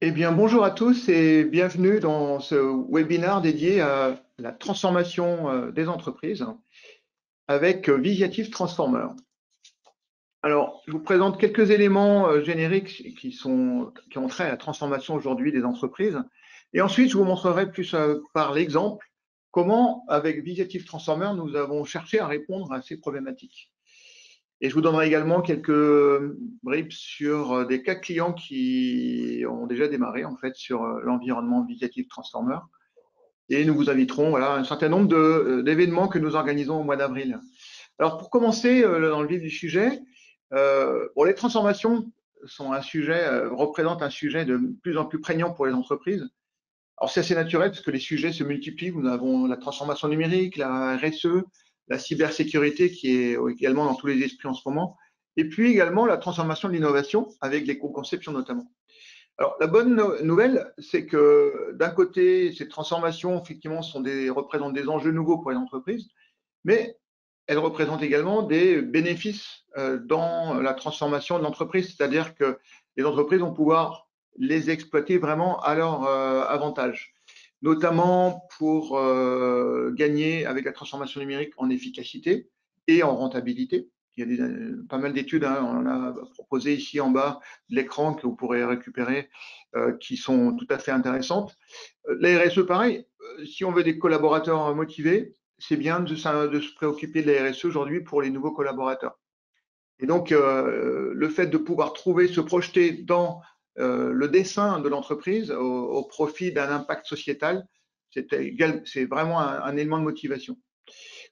Eh bien, bonjour à tous et bienvenue dans ce webinaire dédié à la transformation des entreprises avec Visiative Transformer. Alors, je vous présente quelques éléments génériques qui ont trait à la transformation aujourd'hui des entreprises. Et ensuite, je vous montrerai plus par l'exemple comment, avec Visiative Transformer, nous avons cherché à répondre à ces problématiques. Et je vous donnerai également quelques bribes sur des cas clients qui ont déjà démarré en fait sur l'environnement Visiative Transformer. Et nous vous inviterons à un certain nombre d'événements que nous organisons au mois d'avril. Alors pour commencer dans le vif du sujet, les transformations représentent un sujet de plus en plus prégnant pour les entreprises. Alors c'est assez naturel parce que les sujets se multiplient. Nous avons la transformation numérique, la RSE, la cybersécurité qui est également dans tous les esprits en ce moment, et puis également la transformation de l'innovation avec l'éco-conception notamment. Alors la bonne nouvelle, c'est que d'un côté, ces transformations effectivement représentent des enjeux nouveaux pour les entreprises, mais elles représentent également des bénéfices dans la transformation de l'entreprise, c'est-à-dire que les entreprises vont pouvoir les exploiter vraiment à leur avantage, notamment pour gagner avec la transformation numérique en efficacité et en rentabilité. Il y a pas mal d'études, on en a proposé ici en bas de l'écran que vous pourrez récupérer, qui sont tout à fait intéressantes. La RSE, pareil, si on veut des collaborateurs motivés, c'est bien de se préoccuper de la RSE aujourd'hui pour les nouveaux collaborateurs. Et donc, le fait de pouvoir se projeter dans le dessin de l'entreprise au profit d'un impact sociétal, c'est vraiment un élément de motivation.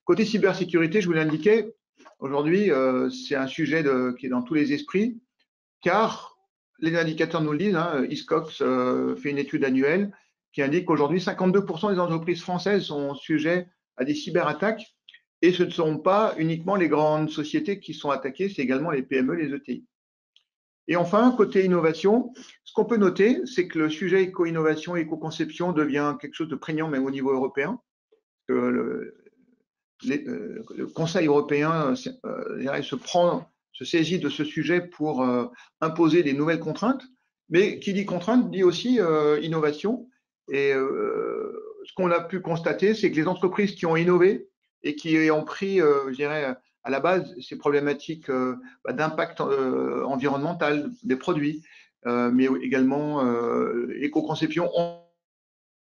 Côté cybersécurité, je vous l'indiquais, aujourd'hui, c'est un sujet qui est dans tous les esprits, car les indicateurs nous le disent, ISCOX fait une étude annuelle qui indique qu'aujourd'hui, 52% des entreprises françaises sont sujets à des cyberattaques, et ce ne sont pas uniquement les grandes sociétés qui sont attaquées, c'est également les PME, les ETI. Et enfin, côté innovation, ce qu'on peut noter, c'est que le sujet éco-innovation et éco-conception devient quelque chose de prégnant même au niveau européen. Le Conseil européen se saisit de ce sujet pour imposer des nouvelles contraintes, mais qui dit contrainte dit aussi innovation. Et ce qu'on a pu constater, c'est que les entreprises qui ont innové et qui ont pris, je dirais, à la base ces problématiques d'impact environnemental des produits, mais également éco-conception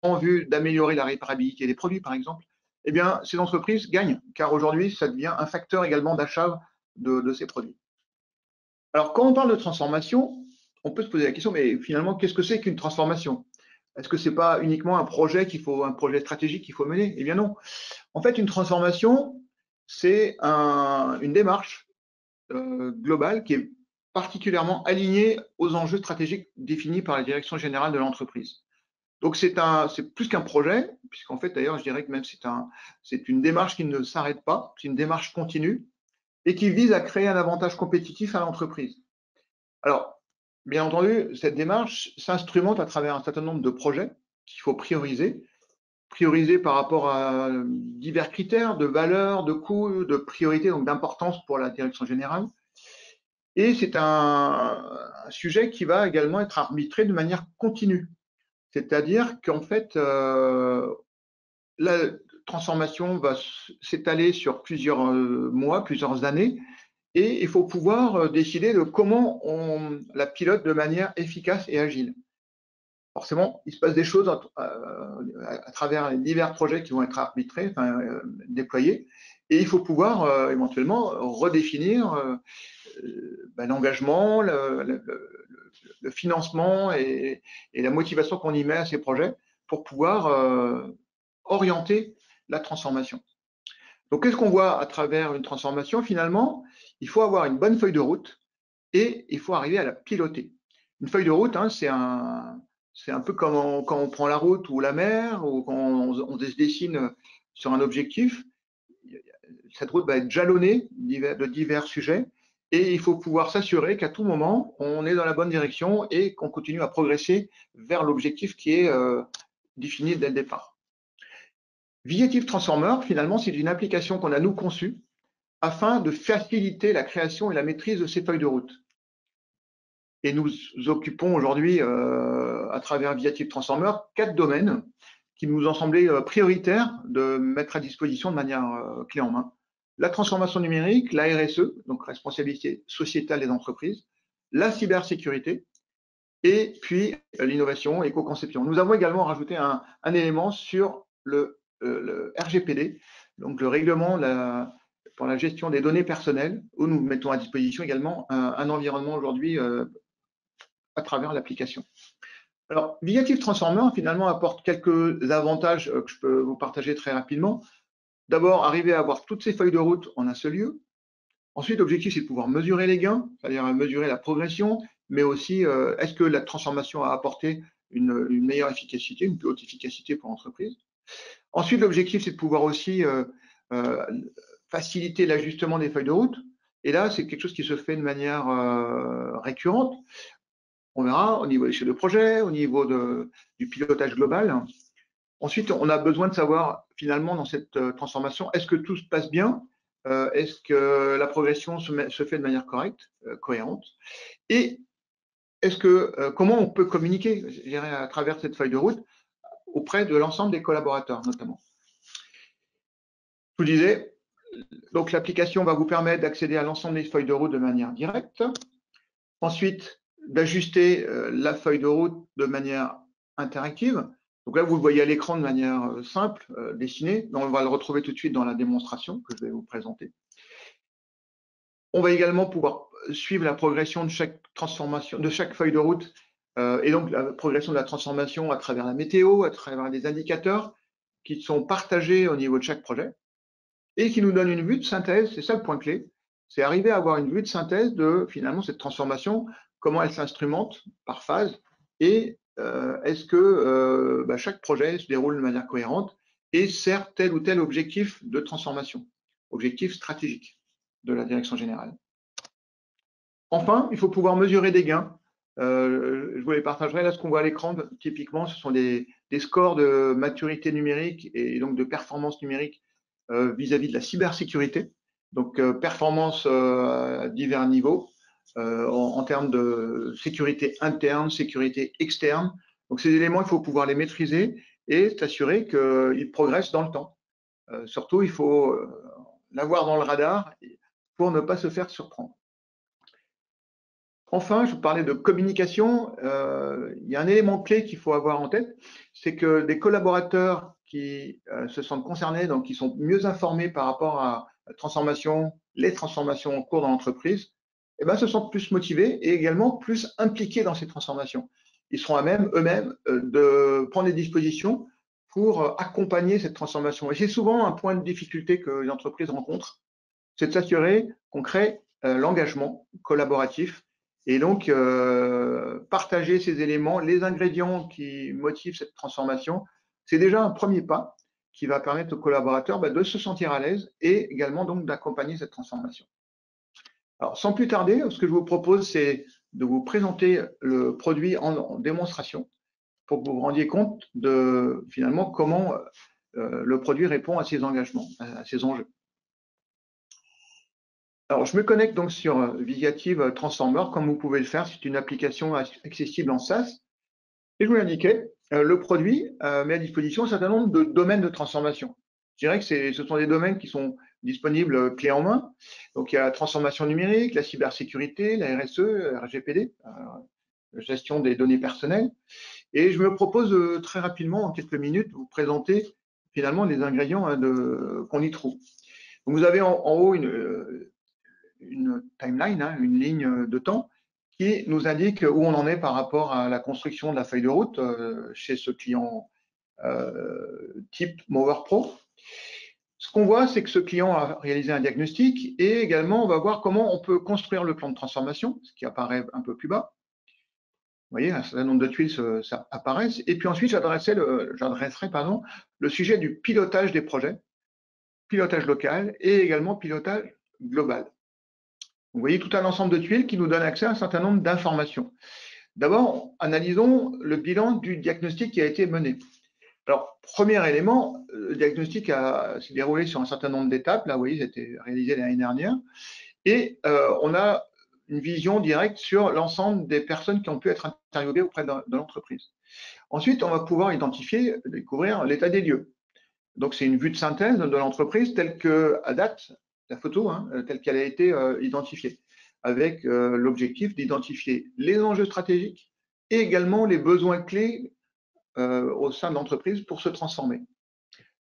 en vue d'améliorer la réparabilité des produits, par exemple, eh bien, ces entreprises gagnent, car aujourd'hui, ça devient un facteur également d'achat de ces produits. Alors, quand on parle de transformation, on peut se poser la question, mais finalement, qu'est-ce que c'est qu'une transformation? Est-ce que ce n'est pas uniquement un projet stratégique qu'il faut mener? Eh bien non. En fait, une transformation, c'est une démarche globale qui est particulièrement alignée aux enjeux stratégiques définis par la direction générale de l'entreprise. Donc c'est plus qu'un projet, puisqu'en fait d'ailleurs je dirais que même c'est une démarche qui ne s'arrête pas, c'est une démarche continue et qui vise à créer un avantage compétitif à l'entreprise. Alors, bien entendu, cette démarche s'instrumente à travers un certain nombre de projets qu'il faut prioriser par rapport à divers critères de valeur, de coût, de priorité, donc d'importance pour la direction générale. Et c'est un sujet qui va également être arbitré de manière continue. C'est-à-dire qu'en fait, la transformation va s'étaler sur plusieurs mois, plusieurs années, et il faut pouvoir décider de comment on la pilote de manière efficace et agile. Forcément, il se passe des choses à travers les divers projets qui vont être arbitrés, déployés, et il faut pouvoir éventuellement redéfinir l'engagement, le financement et la motivation qu'on y met à ces projets pour pouvoir orienter la transformation. Donc, qu'est-ce qu'on voit à travers une transformation? Finalement, il faut avoir une bonne feuille de route et il faut arriver à la piloter. Une feuille de route, c'est un peu comme quand on prend la route ou la mer ou quand on se dessine sur un objectif. Cette route va être jalonnée de divers sujets et il faut pouvoir s'assurer qu'à tout moment, on est dans la bonne direction et qu'on continue à progresser vers l'objectif qui est défini dès le départ. Visiative Transformer, finalement, c'est une application qu'on a nous conçue afin de faciliter la création et la maîtrise de ces feuilles de route. Et nous occupons aujourd'hui, à travers Viative Transformer, 4 domaines qui nous ont semblé prioritaires de mettre à disposition de manière clé en main. La transformation numérique, la RSE, donc responsabilité sociétale des entreprises, la cybersécurité, et puis l'innovation, éco-conception. Nous avons également rajouté un élément sur le RGPD, donc le règlement pour la gestion des données personnelles, où nous mettons à disposition également un environnement aujourd'hui à travers l'application. Alors, Viative Transformer, finalement, apporte quelques avantages que je peux vous partager très rapidement. D'abord, arriver à avoir toutes ces feuilles de route en un seul lieu. Ensuite, l'objectif, c'est de pouvoir mesurer les gains, c'est-à-dire mesurer la progression, mais aussi, est-ce que la transformation a apporté une meilleure efficacité, une plus haute efficacité pour l'entreprise. Ensuite, l'objectif, c'est de pouvoir aussi faciliter l'ajustement des feuilles de route. Et là, c'est quelque chose qui se fait de manière récurrente. On verra au niveau des chefs de projet, au niveau du pilotage global. Ensuite, on a besoin de savoir, finalement, dans cette transformation, est-ce que tout se passe bien? Est-ce que la progression se fait de manière correcte, cohérente? Et comment on peut communiquer, je dirais, à travers cette feuille de route auprès de l'ensemble des collaborateurs, notamment? Je vous disais, donc l'application va vous permettre d'accéder à l'ensemble des feuilles de route de manière directe. Ensuite, d'ajuster la feuille de route de manière interactive. Donc là, vous le voyez à l'écran de manière simple, dessinée. On va le retrouver tout de suite dans la démonstration que je vais vous présenter. On va également pouvoir suivre la progression de chaque transformation, de chaque feuille de route, et donc la progression de la transformation à travers la météo, à travers des indicateurs qui sont partagés au niveau de chaque projet et qui nous donnent une vue de synthèse. C'est ça le point clé. C'est arriver à avoir une vue de synthèse de finalement cette transformation, comment elle s'instrumente par phase et est-ce que chaque projet se déroule de manière cohérente et sert tel ou tel objectif de transformation, objectif stratégique de la direction générale. Enfin, il faut pouvoir mesurer des gains. Je vous les partagerai. Là, ce qu'on voit à l'écran, typiquement, ce sont des scores de maturité numérique et donc de performance numérique vis-à-vis de la cybersécurité. Donc, performance à divers niveaux en termes de sécurité interne, sécurité externe. Donc, ces éléments, il faut pouvoir les maîtriser et s'assurer qu'ils progressent dans le temps. Surtout, il faut l'avoir dans le radar pour ne pas se faire surprendre. Enfin, je vous parlais de communication. Il y a un élément clé qu'il faut avoir en tête, c'est que des collaborateurs qui se sentent concernés, donc qui sont mieux informés par rapport à la transformation, les transformations en cours dans l'entreprise, se sentent plus motivés et également plus impliqués dans ces transformations. Ils seront à même eux-mêmes de prendre des dispositions pour accompagner cette transformation. Et c'est souvent un point de difficulté que les entreprises rencontrent, c'est de s'assurer qu'on crée l'engagement collaboratif et donc partager ces éléments, les ingrédients qui motivent cette transformation, c'est déjà un premier pas qui va permettre aux collaborateurs de se sentir à l'aise et également donc d'accompagner cette transformation. Alors sans plus tarder, ce que je vous propose, c'est de vous présenter le produit en démonstration pour que vous vous rendiez compte de finalement comment le produit répond à ces engagements, à ces enjeux. Alors, je me connecte donc sur Viative Transformer, comme vous pouvez le faire. C'est une application accessible en SaaS. Et je vous l'indiquais, le produit met à disposition un certain nombre de domaines de transformation. Je dirais que ce sont des domaines qui sont disponibles clé en main. Donc, il y a la transformation numérique, la cybersécurité, la RSE, la RGPD, la gestion des données personnelles. Et je me propose très rapidement, en quelques minutes, vous présenter finalement les ingrédients qu'on y trouve. Donc, vous avez en haut une timeline, une ligne de temps qui nous indique où on en est par rapport à la construction de la feuille de route chez ce client type Mover Pro. Ce qu'on voit, c'est que ce client a réalisé un diagnostic et également on va voir comment on peut construire le plan de transformation, ce qui apparaît un peu plus bas. Vous voyez, un certain nombre de tuiles ça apparaissent. Et puis ensuite, j'adresserai le sujet du pilotage des projets, pilotage local et également pilotage global. Vous voyez tout un ensemble de tuiles qui nous donne accès à un certain nombre d'informations. D'abord, analysons le bilan du diagnostic qui a été mené. Alors, premier élément, le diagnostic s'est déroulé sur un certain nombre d'étapes. Là, vous voyez, ça a été réalisé l'année dernière. Et on a une vision directe sur l'ensemble des personnes qui ont pu être interviewées auprès de l'entreprise. Ensuite, on va pouvoir identifier, découvrir l'état des lieux. Donc, c'est une vue de synthèse de l'entreprise telle qu'à date, la photo, telle qu'elle a été identifiée, avec l'objectif d'identifier les enjeux stratégiques et également les besoins clés au sein de l'entreprise pour se transformer.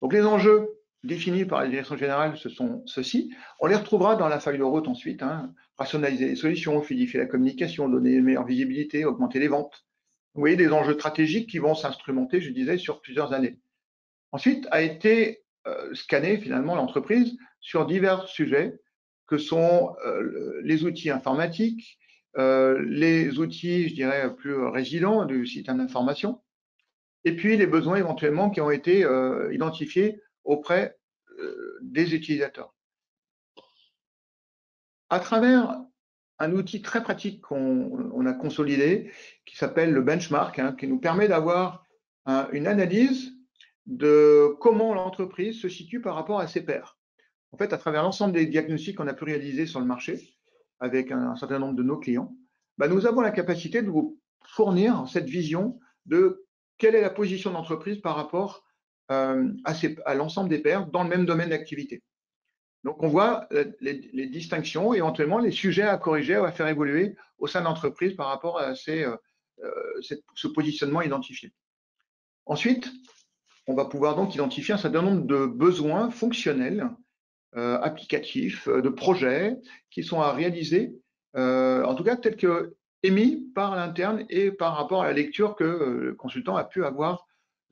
Donc, les enjeux définis par la direction générale, ce sont ceux-ci. On les retrouvera dans la feuille de route ensuite. Rationaliser les solutions, fluidifier la communication, donner une meilleure visibilité, augmenter les ventes. Vous voyez des enjeux stratégiques qui vont s'instrumenter, je disais, sur plusieurs années. Ensuite, a été scanné finalement l'entreprise sur divers sujets que sont les outils informatiques, les outils, je dirais, plus résilients du système d'information, et puis les besoins éventuellement qui ont été identifiés auprès des utilisateurs. À travers un outil très pratique qu'on a consolidé, qui s'appelle le benchmark, qui nous permet d'avoir une analyse de comment l'entreprise se situe par rapport à ses pairs. En fait, à travers l'ensemble des diagnostics qu'on a pu réaliser sur le marché, avec un certain nombre de nos clients, nous avons la capacité de vous fournir cette vision de quelle est la position de l'entreprise par rapport à l'ensemble des pairs dans le même domaine d'activité. Donc, on voit les distinctions, éventuellement les sujets à corriger ou à faire évoluer au sein de l'entreprise par rapport à ce positionnement identifié. Ensuite, on va pouvoir donc identifier un certain nombre de besoins fonctionnels, applicatifs, de projets qui sont à réaliser, en tout cas tels que émis par l'interne et par rapport à la lecture que le consultant a pu avoir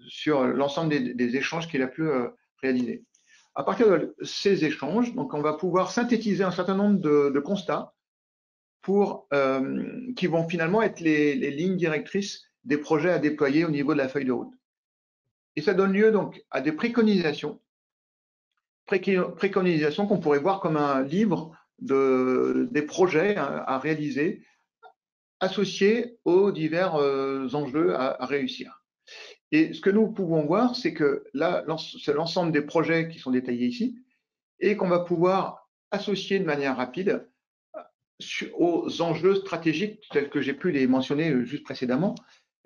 sur l'ensemble des échanges qu'il a pu réaliser. À partir de ces échanges, donc on va pouvoir synthétiser un certain nombre de constats qui vont finalement être les lignes directrices des projets à déployer au niveau de la feuille de route. Et ça donne lieu donc à des préconisations qu'on pourrait voir comme un livre des projets à réaliser associés aux divers enjeux à réussir. Et ce que nous pouvons voir, c'est que là, c'est l'ensemble des projets qui sont détaillés ici et qu'on va pouvoir associer de manière rapide aux enjeux stratégiques tels que j'ai pu les mentionner juste précédemment.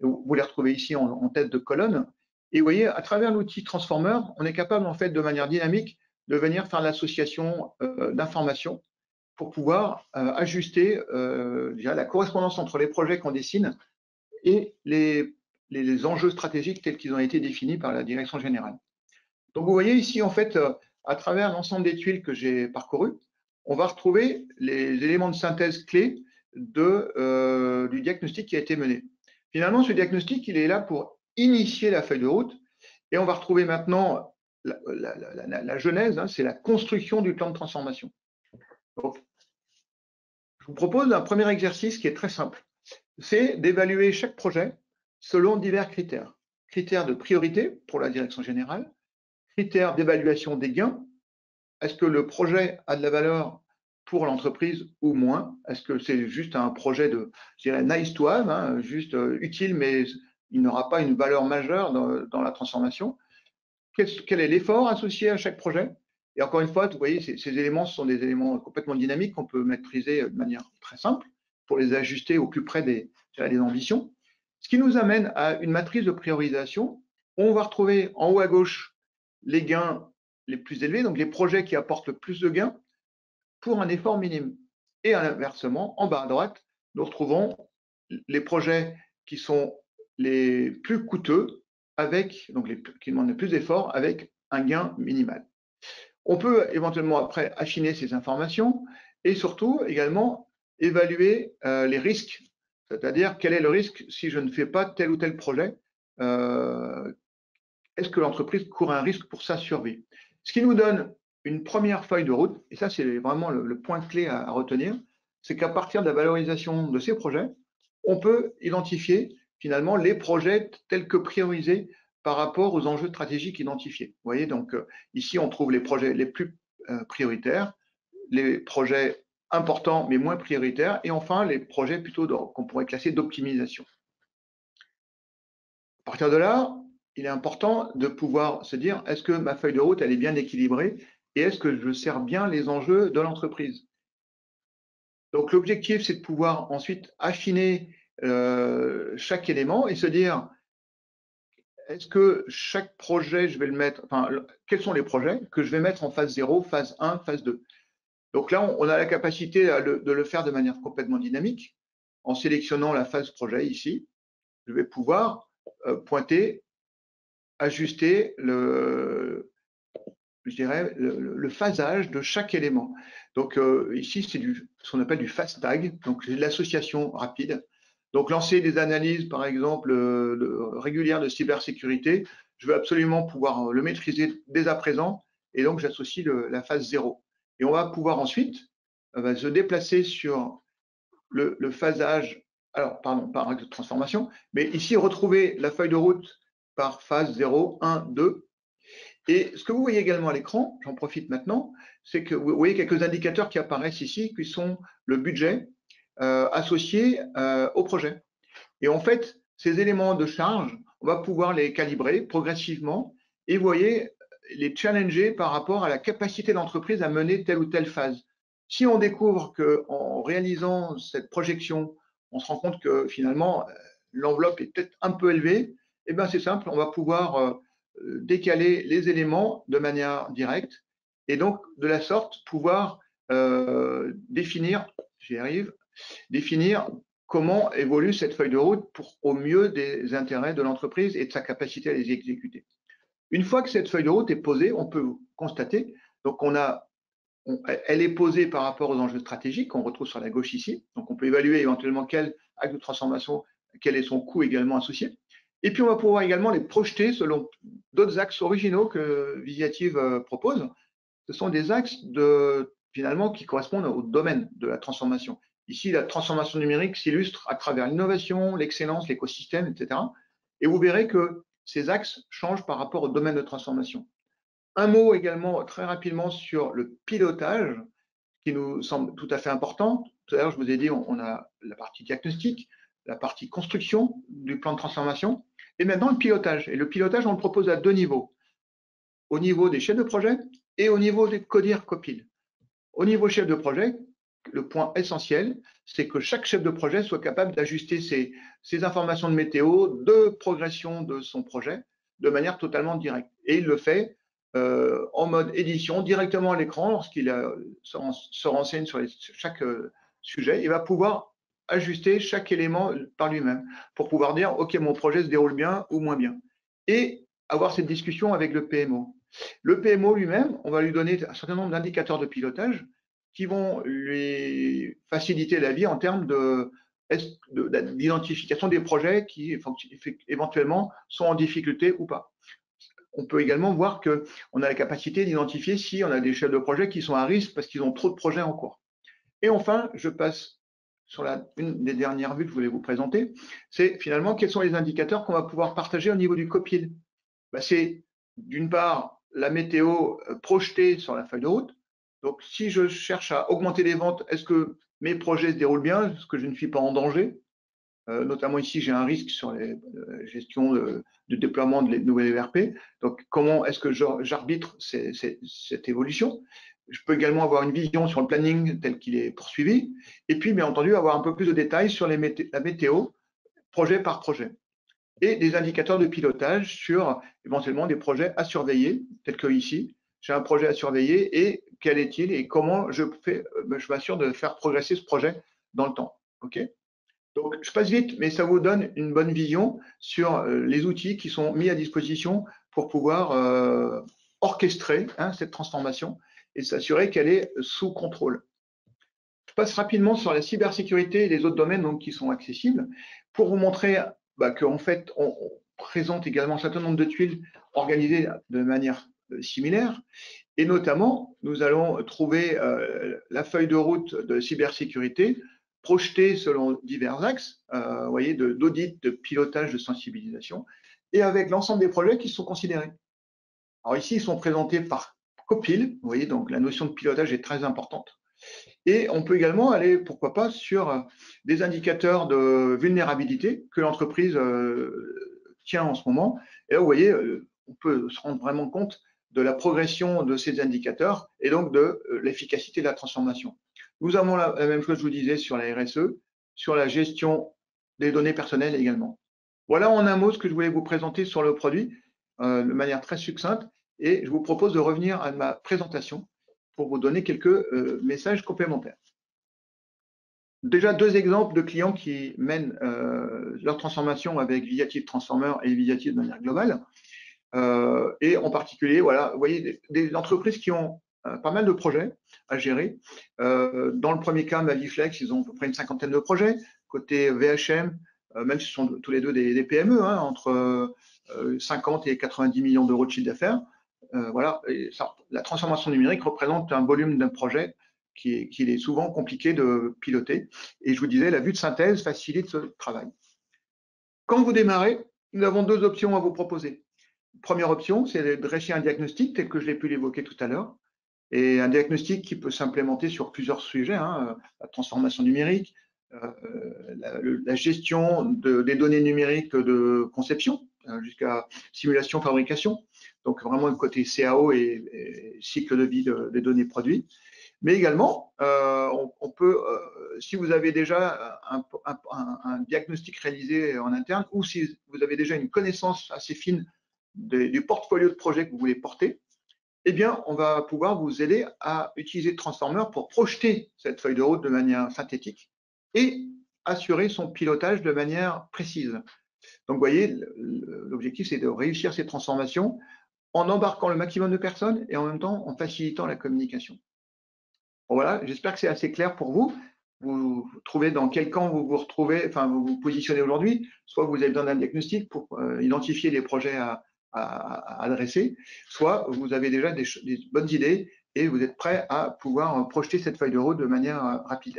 Vous les retrouvez ici en tête de colonne. Et vous voyez, à travers l'outil Transformer, on est capable en fait de manière dynamique de venir faire l'association d'informations pour pouvoir ajuster la correspondance entre les projets qu'on dessine et les enjeux stratégiques tels qu'ils ont été définis par la direction générale. Donc vous voyez ici en fait, à travers l'ensemble des tuiles que j'ai parcourues, on va retrouver les éléments de synthèse clés du diagnostic qui a été mené. Finalement, ce diagnostic, il est là pour initier la feuille de route et on va retrouver maintenant la genèse, c'est la construction du plan de transformation. Donc, je vous propose un premier exercice qui est très simple, c'est d'évaluer chaque projet selon divers critères. Critères de priorité pour la direction générale, critères d'évaluation des gains. Est-ce que le projet a de la valeur pour l'entreprise ou moins? Est-ce que c'est juste un projet de, je dirais, nice to have, juste utile, mais il n'aura pas une valeur majeure dans la transformation? Quel est l'effort associé à chaque projet? Et encore une fois, vous voyez, ces éléments sont des éléments complètement dynamiques qu'on peut maîtriser de manière très simple pour les ajuster au plus près des ambitions. Ce qui nous amène à une matrice de priorisation. On va retrouver en haut à gauche les gains les plus élevés, donc les projets qui apportent le plus de gains pour un effort minime. Et inversement, en bas à droite, nous retrouvons les projets qui sont les plus coûteux, donc qui demandent le plus d'efforts, avec un gain minimal. On peut éventuellement après affiner ces informations et surtout également évaluer les risques, c'est-à-dire quel est le risque si je ne fais pas tel ou tel projet. Est-ce que l'entreprise court un risque pour sa survie? Ce qui nous donne une première feuille de route, et ça c'est vraiment le point clé à retenir, c'est qu'à partir de la valorisation de ces projets, on peut identifier finalement les projets tels que priorisés par rapport aux enjeux stratégiques identifiés. Vous voyez, donc ici on trouve les projets les plus prioritaires, les projets importants mais moins prioritaires, et enfin les projets plutôt qu'on pourrait classer d'optimisation. À partir de là, il est important de pouvoir se dire, est-ce que ma feuille de route, elle est bien équilibrée et est-ce que je sers bien les enjeux de l'entreprise? Donc, l'objectif, c'est de pouvoir ensuite affiner chaque élément et se dire, est-ce que chaque projet, je vais le mettre, enfin, quels sont les projets que je vais mettre en phase 0, phase 1, phase 2? Donc là, on a la capacité de le faire de manière complètement dynamique. En sélectionnant la phase projet ici, je vais pouvoir pointer, ajuster je dirais, le phasage de chaque élément. Donc ici, c'est ce qu'on appelle du fast tag, donc l'association rapide. Donc lancer des analyses, par exemple, régulières de cybersécurité, je veux absolument pouvoir le maîtriser dès à présent, et donc j'associe la phase 0. Et on va pouvoir ensuite se déplacer sur le phasage, alors pardon, par axe de transformation, mais ici retrouver la feuille de route par phase 0, 1, 2. Et ce que vous voyez également à l'écran, j'en profite maintenant, c'est que vous voyez quelques indicateurs qui apparaissent ici, qui sont le budget associé au projet. Et en fait, ces éléments de charge, on va pouvoir les calibrer progressivement et vous voyez, les challenger par rapport à la capacité de l'entreprise à mener telle ou telle phase. Si on découvre qu'en réalisant cette projection, on se rend compte que finalement, l'enveloppe est peut-être un peu élevée, eh bien c'est simple, on va pouvoir décaler les éléments de manière directe et donc de la sorte pouvoir définir, j'y arrive, définir comment évolue cette feuille de route pour au mieux des intérêts de l'entreprise et de sa capacité à les exécuter. Une fois que cette feuille de route est posée, on peut constater, donc elle est posée par rapport aux enjeux stratégiques qu'on retrouve sur la gauche ici, donc on peut évaluer éventuellement quel axe de transformation, quel est son coût également associé. Et puis on va pouvoir également les projeter selon d'autres axes originaux que Visiative propose. Ce sont des axes finalement qui correspondent au domaine de la transformation. Ici, la transformation numérique s'illustre à travers l'innovation, l'excellence, l'écosystème, etc. Et vous verrez que ces axes changent par rapport au domaine de transformation. Un mot également très rapidement sur le pilotage, qui nous semble tout à fait important. Tout à l'heure, je vous ai dit, on a la partie diagnostic, la partie construction du plan de transformation, et maintenant le pilotage. Et le pilotage, on le propose à deux niveaux. Au niveau des chefs de projet et au niveau des CODIR COPIL. Au niveau chef de projet, le point essentiel, c'est que chaque chef de projet soit capable d'ajuster ses informations de météo, de progression de son projet, de manière totalement directe. Et il le fait en mode édition, directement à l'écran, lorsqu'il se renseigne sur chaque sujet. Il va pouvoir ajuster chaque élément par lui-même pour pouvoir dire, OK, mon projet se déroule bien ou moins bien. Et avoir cette discussion avec le PMO. Le PMO lui-même, on va lui donner un certain nombre d'indicateurs de pilotage qui vont lui faciliter la vie en termes d'identification des projets qui éventuellement sont en difficulté ou pas. On peut également voir qu'on a la capacité d'identifier si on a des chefs de projet qui sont à risque parce qu'ils ont trop de projets en cours. Et enfin, je passe sur une des dernières vues que je voulais vous présenter, c'est finalement quels sont les indicateurs qu'on va pouvoir partager au niveau du COPIL. C'est d'une part la météo projetée sur la feuille de route. Donc, si je cherche à augmenter les ventes, est-ce que mes projets se déroulent bien? Est-ce que je ne suis pas en danger? Notamment ici, j'ai un risque sur les gestions de déploiement de nouvelles ERP. Donc, comment est-ce que j'arbitre cette évolution? Je peux également avoir une vision sur le planning tel qu'il est poursuivi. Et puis, bien entendu, avoir un peu plus de détails sur la météo, projet par projet. Et des indicateurs de pilotage sur éventuellement des projets à surveiller, tels que ici. J'ai un projet à surveiller et quel est-il et comment je m'assure de faire progresser ce projet dans le temps. OK ? Donc, je passe vite, mais ça vous donne une bonne vision sur les outils qui sont mis à disposition pour pouvoir orchestrer cette transformation et s'assurer qu'elle est sous contrôle. Je passe rapidement sur la cybersécurité et les autres domaines donc, qui sont accessibles pour vous montrer qu'en fait, on présente également un certain nombre de tuiles organisées de manière similaire. Et notamment, nous allons trouver la feuille de route de cybersécurité projetée selon divers axes, vous voyez, d'audit, de pilotage, de sensibilisation, et avec l'ensemble des projets qui sont considérés. Alors ici, ils sont présentés par COPIL, vous voyez, donc la notion de pilotage est très importante. Et on peut également aller, pourquoi pas, sur des indicateurs de vulnérabilité que l'entreprise tient en ce moment. Et là, vous voyez, on peut se rendre vraiment compte de la progression de ces indicateurs et donc de l'efficacité de la transformation. Nous avons la même chose, je vous disais, sur la RSE, sur la gestion des données personnelles également. Voilà en un mot ce que je voulais vous présenter sur le produit de manière très succincte, et je vous propose de revenir à ma présentation pour vous donner quelques messages complémentaires. Déjà, deux exemples de clients qui mènent leur transformation avec Viative Transformer et Viative de manière globale. Et en particulier, voilà, vous voyez, des entreprises qui ont pas mal de projets à gérer. Dans le premier cas, Maviflex, ils ont à peu près une cinquantaine de projets. Côté VHM, même si ce sont tous les deux des PME, hein, entre 50 et 90 millions d'euros de chiffre d'affaires. Voilà, et ça, la transformation numérique représente un volume d'un projet qui est souvent compliqué de piloter. Et je vous disais, la vue de synthèse facilite ce travail. Quand vous démarrez, nous avons deux options à vous proposer. Première option, c'est de dresser un diagnostic tel que je l'ai pu l'évoquer tout à l'heure, et un diagnostic qui peut s'implémenter sur plusieurs sujets, hein, la transformation numérique, la gestion des données numériques de conception jusqu'à simulation, fabrication, donc vraiment le côté CAO et cycle de vie des données produits. Mais également, on peut, si vous avez déjà un diagnostic réalisé en interne, ou si vous avez déjà une connaissance assez fine du portfolio de projets que vous voulez porter, eh bien, on va pouvoir vous aider à utiliser Transformer pour projeter cette feuille de route de manière synthétique et assurer son pilotage de manière précise. Donc, vous voyez, l'objectif, c'est de réussir ces transformations en embarquant le maximum de personnes et en même temps en facilitant la communication. Bon, voilà, j'espère que c'est assez clair pour vous. Vous trouvez dans quel camp vous vous retrouvez, enfin, vous vous positionnez aujourd'hui. Soit vous avez besoin d'un diagnostic pour identifier les projets à adresser, soit vous avez déjà des bonnes idées et vous êtes prêt à pouvoir projeter cette feuille de route de manière rapide.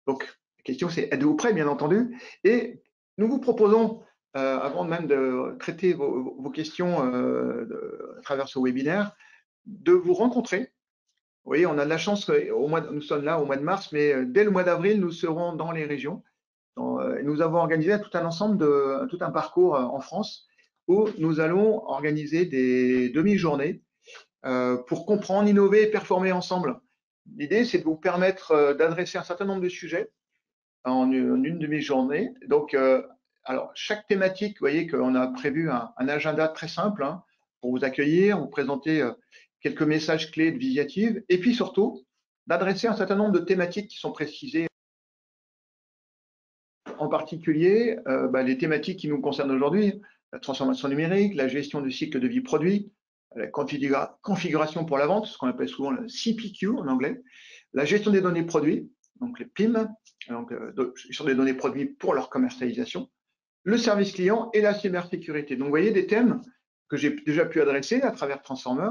Donc, la question c'est, êtes-vous prêt, bien entendu? Et nous vous proposons, avant même de traiter vos questions à travers ce webinaire, de vous rencontrer. Vous voyez, on a de la chance, nous sommes là au mois de mars, mais dès le mois d'avril, nous serons dans les régions. Nous avons organisé tout un ensemble tout un parcours en France où nous allons organiser des demi-journées pour comprendre, innover et performer ensemble. L'idée, c'est de vous permettre d'adresser un certain nombre de sujets en une demi-journée. Donc, alors, chaque thématique, vous voyez qu'on a prévu un agenda très simple hein, pour vous accueillir, vous présenter quelques messages clés de Visiative et puis surtout d'adresser un certain nombre de thématiques qui sont précisées. En particulier, les thématiques qui nous concernent aujourd'hui, la transformation numérique, la gestion du cycle de vie produit, la configuration pour la vente, ce qu'on appelle souvent le CPQ en anglais, la gestion des données produits, donc les PIM, donc gestion des données produits pour leur commercialisation, le service client et la cybersécurité. Donc, vous voyez des thèmes que j'ai déjà pu adresser à travers Transformer.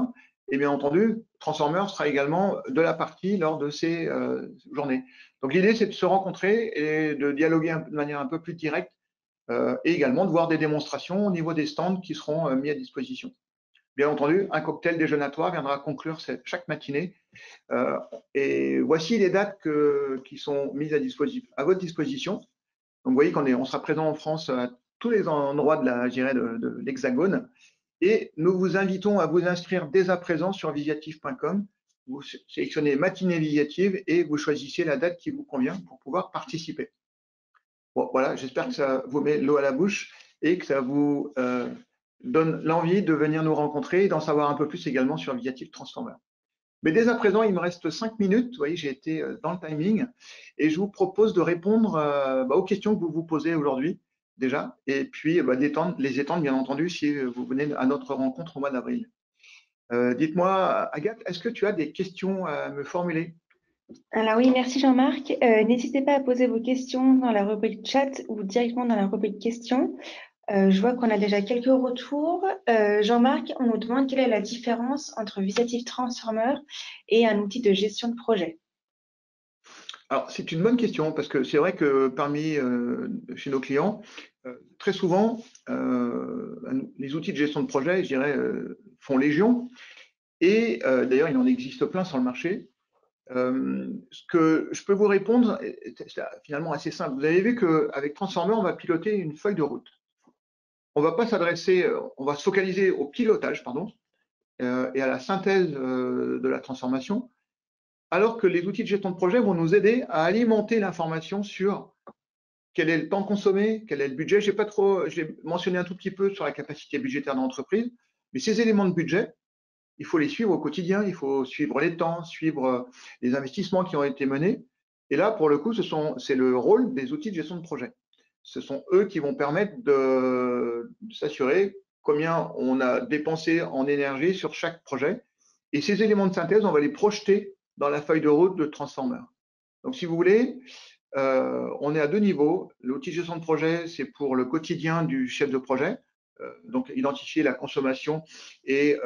Et bien entendu, Transformer sera également de la partie lors de ces journées. Donc, l'idée, c'est de se rencontrer et de dialoguer de manière un peu plus directe et également de voir des démonstrations au niveau des stands qui seront mis à disposition. Bien entendu, un cocktail déjeunatoire viendra conclure chaque matinée. Et voici les dates qui sont mises à votre disposition. Donc, vous voyez qu'on sera présent en France à tous les endroits de l'Hexagone. Et nous vous invitons à vous inscrire dès à présent sur visiative.com. Vous sélectionnez matinée Visiative et vous choisissez la date qui vous convient pour pouvoir participer. Bon, voilà, j'espère que ça vous met l'eau à la bouche et que ça vous donne l'envie de venir nous rencontrer et d'en savoir un peu plus également sur Visiative Transformer. Mais dès à présent, il me reste 5 minutes. Vous voyez, j'ai été dans le timing et je vous propose de répondre aux questions que vous vous posez aujourd'hui déjà et puis les étendre, bien entendu, si vous venez à notre rencontre au mois d'avril. Dites-moi, Agathe, est-ce que tu as des questions à me formuler? Alors oui, merci Jean-Marc. N'hésitez pas à poser vos questions dans la rubrique chat ou directement dans la rubrique questions. Je vois qu'on a déjà quelques retours. Jean-Marc, on nous demande quelle est la différence entre Visiative Transformer et un outil de gestion de projet. Alors, c'est une bonne question parce que c'est vrai que chez nos clients, très souvent, les outils de gestion de projet, je dirais, font légion. Et d'ailleurs, il en existe plein sur le marché. Ce que je peux vous répondre est finalement assez simple. Vous avez vu qu'avec Transformer, on va piloter une feuille de route. On va se focaliser au pilotage, pardon, et à la synthèse de la transformation, alors que les outils de gestion de projet vont nous aider à alimenter l'information sur quel est le temps consommé, quel est le budget. J'ai mentionné un tout petit peu sur la capacité budgétaire de l'entreprise, mais ces éléments de budget, il faut les suivre au quotidien, il faut suivre les temps, suivre les investissements qui ont été menés. Et là, pour le coup, c'est le rôle des outils de gestion de projet. Ce sont eux qui vont permettre de s'assurer combien on a dépensé en énergie sur chaque projet. Et ces éléments de synthèse, on va les projeter dans la feuille de route de Transformer. Donc, si vous voulez, on est à deux niveaux. L'outil de gestion de projet, c'est pour le quotidien du chef de projet, donc identifier la consommation et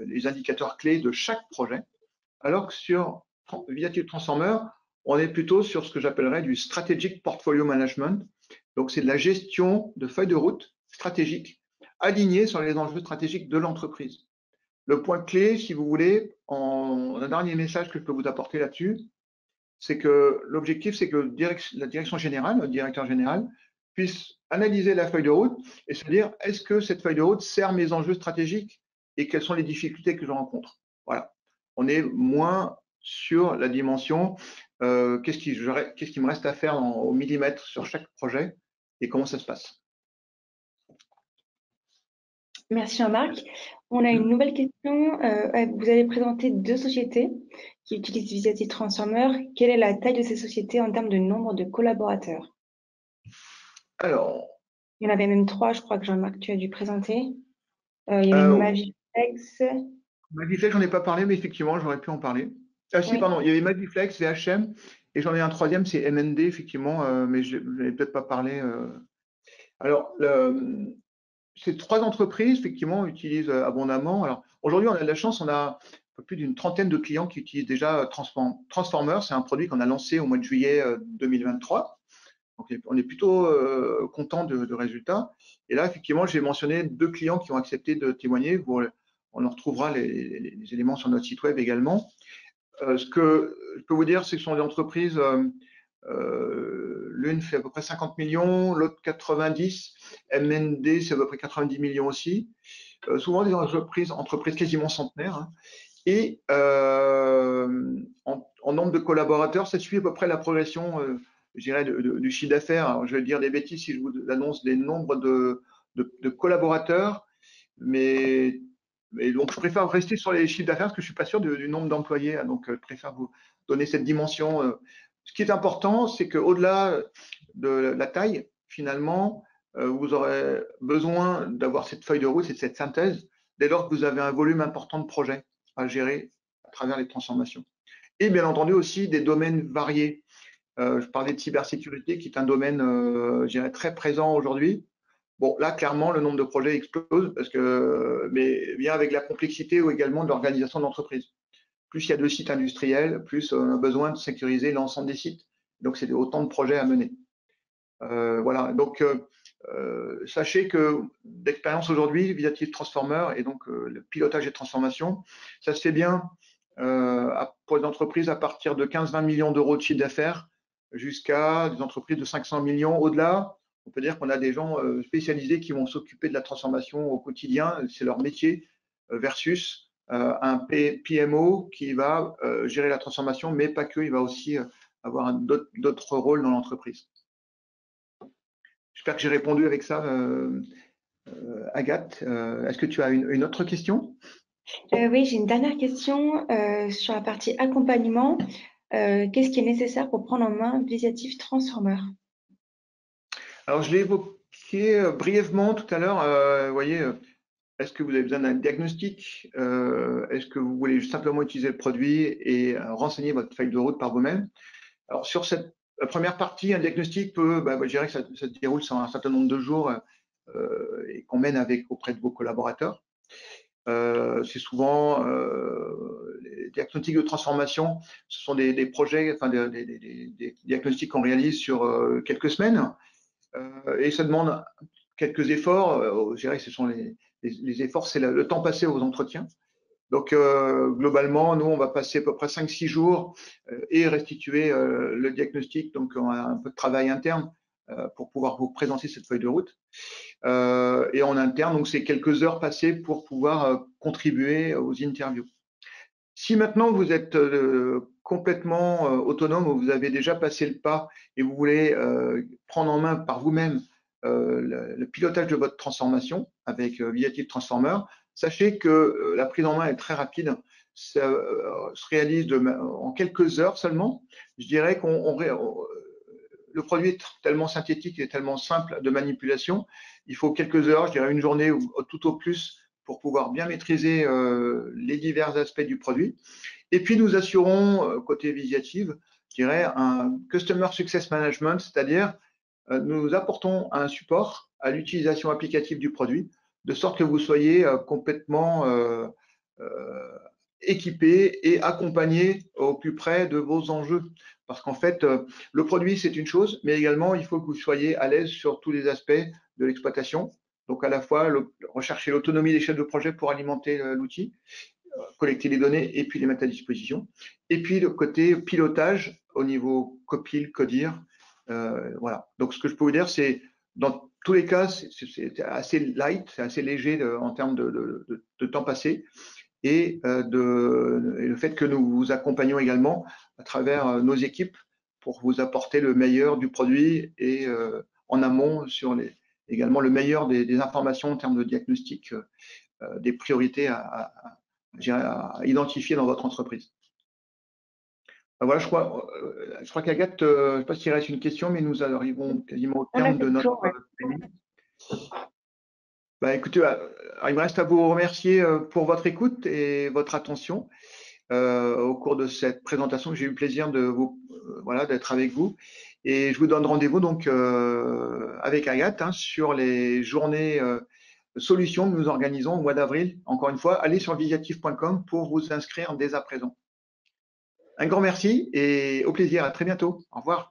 les indicateurs clés de chaque projet. Alors que sur Viative Transformer, on est plutôt sur ce que j'appellerais du strategic portfolio management. Donc, c'est de la gestion de feuilles de route stratégiques alignées sur les enjeux stratégiques de l'entreprise. Le point clé, si vous voulez, un dernier message que je peux vous apporter là-dessus, c'est que l'objectif, c'est que la direction générale, le directeur général, puisse analyser la feuille de route et se dire, est-ce que cette feuille de route sert mes enjeux stratégiques et quelles sont les difficultés que je rencontre? Voilà. On est moins sur la dimension, qu'est-ce qui me reste à faire au millimètre sur chaque projet et comment ça se passe. Merci Jean-Marc. On a une nouvelle question. Vous avez présenté deux sociétés qui utilisent Visative Transformer. Quelle est la taille de ces sociétés en termes de nombre de collaborateurs? Alors, il y en avait même trois, je crois que Jean-Marc, tu as dû présenter. Il y avait Maviflex. Maviflex, j'en ai pas parlé, mais effectivement, j'aurais pu en parler. Ah si, Oui. pardon, il y avait Maviflex, VHM, et j'en ai un troisième, c'est MND, effectivement, mais je n'ai peut-être pas parlé. Alors, ces trois entreprises, effectivement, utilisent abondamment. Alors, aujourd'hui, on a de la chance, on a un peu plus d'une trentaine de clients qui utilisent déjà Transformer. C'est un produit qu'on a lancé au mois de juillet 2023. Donc, on est plutôt content de résultats. Et là, effectivement, j'ai mentionné deux clients qui ont accepté de témoigner. On en retrouvera les éléments sur notre site web également. Ce que je peux vous dire, c'est que ce sont des entreprises, l'une fait à peu près 50 millions, l'autre 90. MND, c'est à peu près 90 millions aussi. Souvent des entreprises quasiment centenaires. Hein. Et en nombre de collaborateurs, ça suit à peu près la progression, je dirais, du chiffre d'affaires. Je vais dire des bêtises si je vous annonce des nombres de collaborateurs, mais donc je préfère rester sur les chiffres d'affaires parce que je suis pas sûr du nombre d'employés. Donc, je préfère vous donner cette dimension. Ce qui est important, c'est qu'au-delà de la taille, finalement, vous aurez besoin d'avoir cette feuille de route et cette synthèse dès lors que vous avez un volume important de projets à gérer à travers les transformations. Et bien entendu aussi des domaines variés. Je parlais de cybersécurité qui est un domaine, je dirais, très présent aujourd'hui. Bon, là, clairement, le nombre de projets explose mais vient avec la complexité ou également de l'organisation de l'entreprise. Plus il y a de sites industriels, plus on a besoin de sécuriser l'ensemble des sites. Donc, c'est autant de projets à mener. Voilà. Donc, sachez que d'expérience aujourd'hui, Visative Transformer et donc le pilotage des transformations, ça se fait bien pour les entreprises à partir de 15-20 millions d'euros de chiffre d'affaires jusqu'à des entreprises de 500 millions. Au-delà, on peut dire qu'on a des gens spécialisés qui vont s'occuper de la transformation au quotidien, c'est leur métier, versus un PMO qui va gérer la transformation, mais pas que, il va aussi avoir d'autres rôles dans l'entreprise. J'espère que j'ai répondu avec ça, Agathe. Est-ce que tu as une autre question? Oui, j'ai une dernière question sur la partie accompagnement. Qu'est-ce qui est nécessaire pour prendre en main Visative Transformer? Alors, je l'ai évoqué brièvement tout à l'heure. Vous voyez, est-ce que vous avez besoin d'un diagnostic? Est-ce que vous voulez simplement utiliser le produit et renseigner votre feuille de route par vous-même? Alors, sur cette première partie, un diagnostic peut, je dirais que ça se déroule sur un certain nombre de jours et qu'on mène auprès de vos collaborateurs. C'est souvent les diagnostics de transformation, ce sont des projets, enfin des diagnostics qu'on réalise sur quelques semaines et ça demande quelques efforts. Je dirais que ce sont les efforts, c'est le temps passé aux entretiens. Donc, globalement, nous, on va passer à peu près 5-6 jours et restituer le diagnostic. Donc, on a un peu de travail interne pour pouvoir vous présenter cette feuille de route. Et en interne, donc c'est quelques heures passées pour pouvoir contribuer aux interviews. Si maintenant vous êtes complètement autonome, où vous avez déjà passé le pas et vous voulez prendre en main par vous-même le pilotage de votre transformation avec Viative Transformer, sachez que la prise en main est très rapide. Ça se réalise en quelques heures seulement. Je dirais le produit est tellement synthétique et tellement simple de manipulation. Il faut quelques heures, je dirais une journée ou tout au plus, pour pouvoir bien maîtriser les divers aspects du produit. Et puis, nous assurons, côté Visiative, je dirais un Customer Success Management, c'est-à-dire nous apportons un support à l'utilisation applicative du produit, de sorte que vous soyez complètement équipé et accompagné au plus près de vos enjeux. Parce qu'en fait, le produit, c'est une chose, mais également, il faut que vous soyez à l'aise sur tous les aspects de l'exploitation. Donc, à la fois, rechercher l'autonomie des chefs de projet pour alimenter l'outil, collecter les données et puis les mettre à disposition. Et puis, le côté pilotage au niveau copil, codir. Voilà. Donc, ce que je peux vous dire, c'est dans tous les cas, c'est assez light, c'est assez léger en termes de temps passé. Et le fait que nous vous accompagnons également à travers nos équipes pour vous apporter le meilleur du produit et en amont sur également le meilleur des informations en termes de diagnostic, des priorités à identifier dans votre entreprise. Voilà, je crois qu'Agathe, je ne sais pas s'il reste une question, mais nous arrivons quasiment au terme de notre réunion. Écoutez, il me reste à vous remercier pour votre écoute et votre attention au cours de cette présentation. J'ai eu le plaisir d'être avec vous. Et je vous donne rendez-vous donc avec Agathe sur les journées solutions que nous organisons au mois d'avril. Encore une fois, allez sur visiative.com pour vous inscrire dès à présent. Un grand merci et au plaisir. À très bientôt. Au revoir.